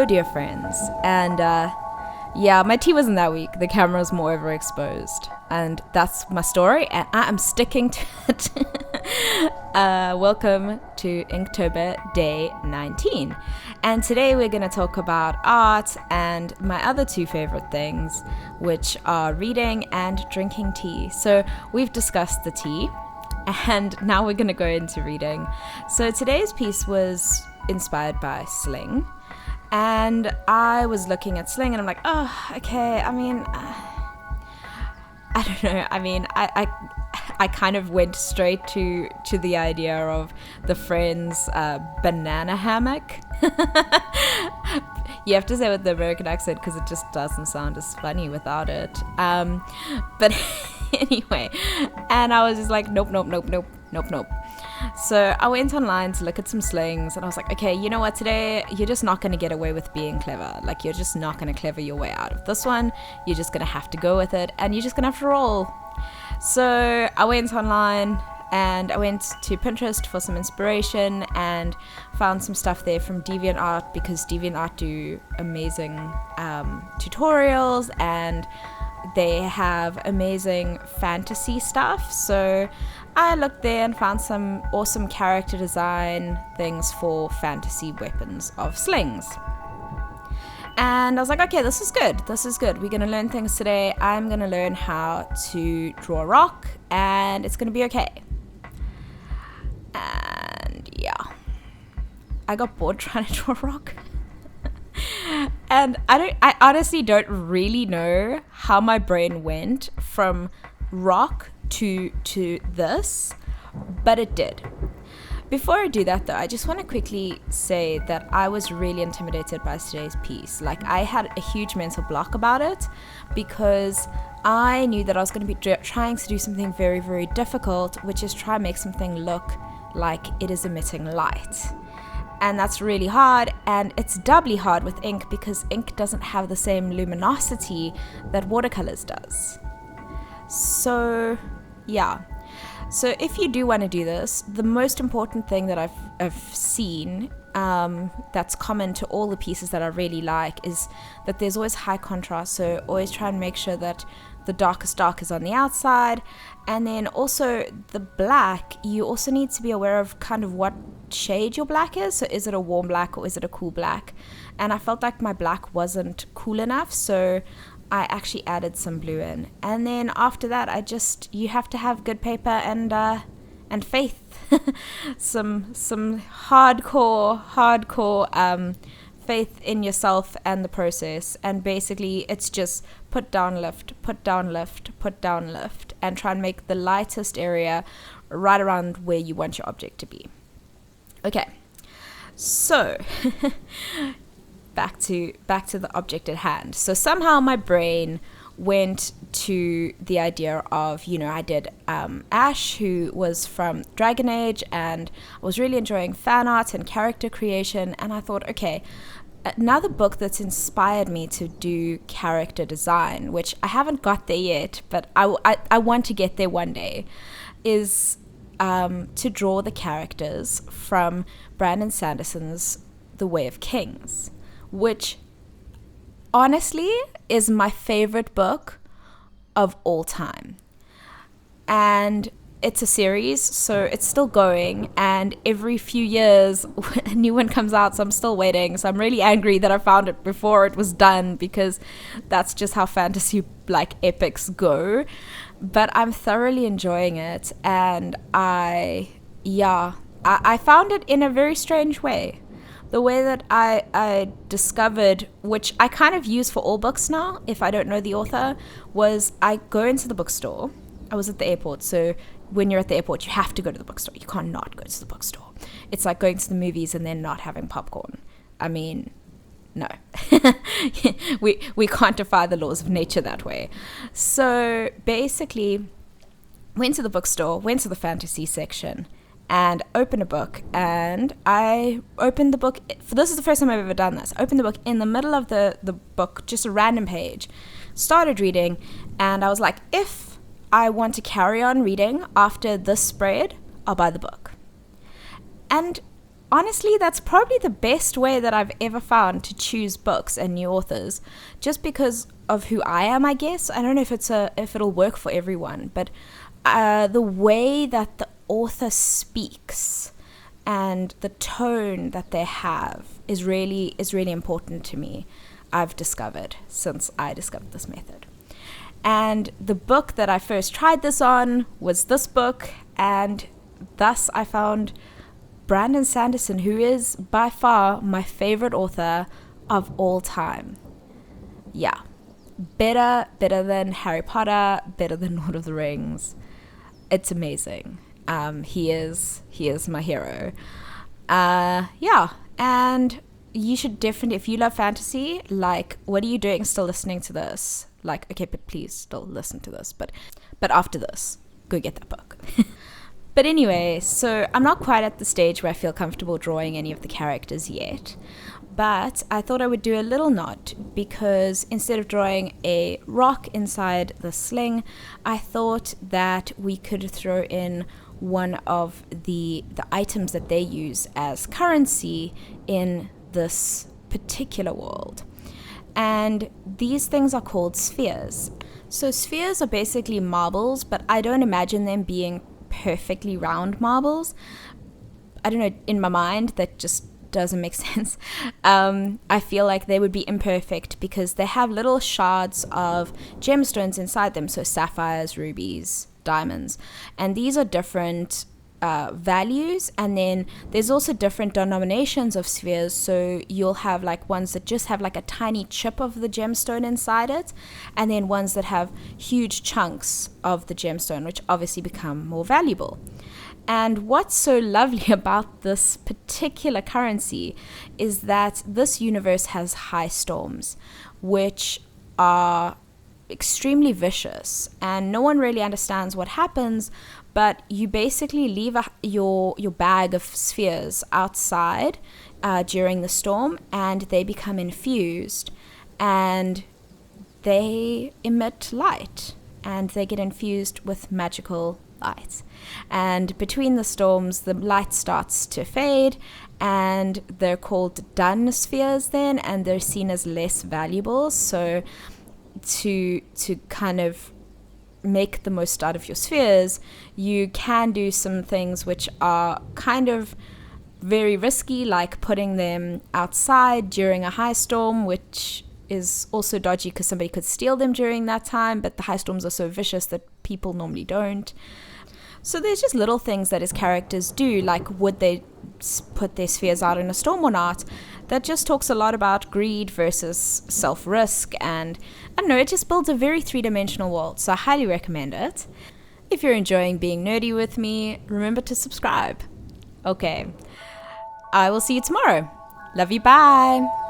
dear friends. And yeah, my tea wasn't that weak. The camera was more overexposed. And that's my story, and I am sticking to it. Welcome to Inktober Day 19. And today we're going to talk about art and my other two favorite things, which are reading and drinking tea. So we've discussed the tea, and now we're going to go into reading. So today's piece was inspired by Sling. And I was looking at Sling and I'm like, oh, okay, I mean, I don't know. I mean, I kind of went straight to the idea of the Friends banana hammock. You have to say with the American accent because it just doesn't sound as funny without it. But anyway, and I was just like, nope. So I went online to look at some slings and I was like, okay, you know what, today you're just not going to get away with being clever. Like, you're just not going to clever your way out of this one. You're just going to have to go with it and you're just going to have to roll. So I went online and I went to Pinterest for some inspiration and found some stuff there from DeviantArt, because DeviantArt do amazing tutorials and they have amazing fantasy stuff. So I looked there and found some awesome character design things for fantasy weapons of slings. And I was like, okay, this is good. We're going to learn things today. I'm going to learn how to draw a rock, and it's going to be okay. And yeah, I got bored trying to draw a rock. And I honestly don't really know how my brain went from rock to this, but it did. Before I do that though, I just want to quickly say that I was really intimidated by today's piece. Like, I had a huge mental block about it because I knew that I was going to be trying to do something very, very difficult, which is try and make something look like it is emitting light. And that's really hard, and it's doubly hard with ink because ink doesn't have the same luminosity that watercolors does. So yeah, so if you do want to do this, the most important thing that I've seen that's common to all the pieces that I really like is that there's always high contrast. So always try and make sure that the darkest dark is on the outside, and then also the black, you also need to be aware of kind of what shade your black is. So is it a warm black or is it a cool black? And I felt like my black wasn't cool enough, so I actually added some blue in. And then after that, you have to have good paper and faith. some hardcore faith in yourself and the process. And basically it's just put down lift, and try and make the lightest area right around where you want your object to be. Okay, so back to the object at hand. So somehow my brain went to the idea of, I did Ash, who was from Dragon Age, and I was really enjoying fan art and character creation, and I thought, okay, another book that's inspired me to do character design, which I haven't got there yet, but I want to get there one day, is to draw the characters from Brandon Sanderson's The Way of Kings, which honestly is my favorite book of all time. And it's a series, so it's still going, and every few years a new one comes out, so I'm still waiting. So I'm really angry that I found it before it was done, because that's just how fantasy like epics go. But I'm thoroughly enjoying it, and I found it in a very strange way. The way that I discovered, which I kind of use for all books now if I don't know the author, was I go into the bookstore. I was at the airport, so when you're at the airport, you have to go to the bookstore. You can't not go to the bookstore. It's like going to the movies and then not having popcorn. I mean, no. we can't defy the laws of nature that way. So basically, went to the bookstore, went to the fantasy section, and opened a book. And I opened the book, this is the first time I've ever done this. I opened the book in the middle of the book, just a random page, started reading, and I was like, if I want to carry on reading after this spread, I'll buy the book. And honestly, that's probably the best way that I've ever found to choose books and new authors, just because of who I am, I guess. I don't know if it'll work for everyone, but the way that the author speaks and the tone that they have is really important to me. I've discovered since I discovered this method. And the book that I first tried this on was this book, and thus I found Brandon Sanderson, who is by far my favorite author of all time. Yeah, better than Harry Potter, better than Lord of the Rings. It's amazing. He is my hero. Yeah, and you should definitely, if you love fantasy, like, what are you doing still listening to this? Like, okay, but please still listen to this, but after this, go get that book. But anyway, so I'm not quite at the stage where I feel comfortable drawing any of the characters yet, but I thought I would do a little nod, because instead of drawing a rock inside the sling, I thought that we could throw in one of the items that they use as currency in this particular world. And these things are called spheres. So spheres are basically marbles, but I don't imagine them being perfectly round marbles. I don't know, in my mind that just doesn't make sense. I feel like they would be imperfect because they have little shards of gemstones inside them, so sapphires, rubies, diamonds, and these are different values. And then there's also different denominations of spheres, so you'll have like ones that just have like a tiny chip of the gemstone inside it, and then ones that have huge chunks of the gemstone, which obviously become more valuable. And what's so lovely about this particular currency is that this universe has high storms, which are extremely vicious, and no one really understands what happens, but you basically leave your bag of spheres outside during the storm, and they become infused, and they emit light, and they get infused with magical light. And between the storms, the light starts to fade, and they're called dun spheres then, and they're seen as less valuable. So to kind of make the most out of your spheres, you can do some things which are kind of very risky, like putting them outside during a high storm, which is also dodgy because somebody could steal them during that time, but the high storms are so vicious that people normally don't. So there's just little things that his characters do, like would they put their spheres out in a storm or not, that just talks a lot about greed versus self-risk, and I don't know, it just builds a very three-dimensional world, so I highly recommend it. If you're enjoying being nerdy with me, remember to subscribe. Okay, I will see you tomorrow. Love you, bye!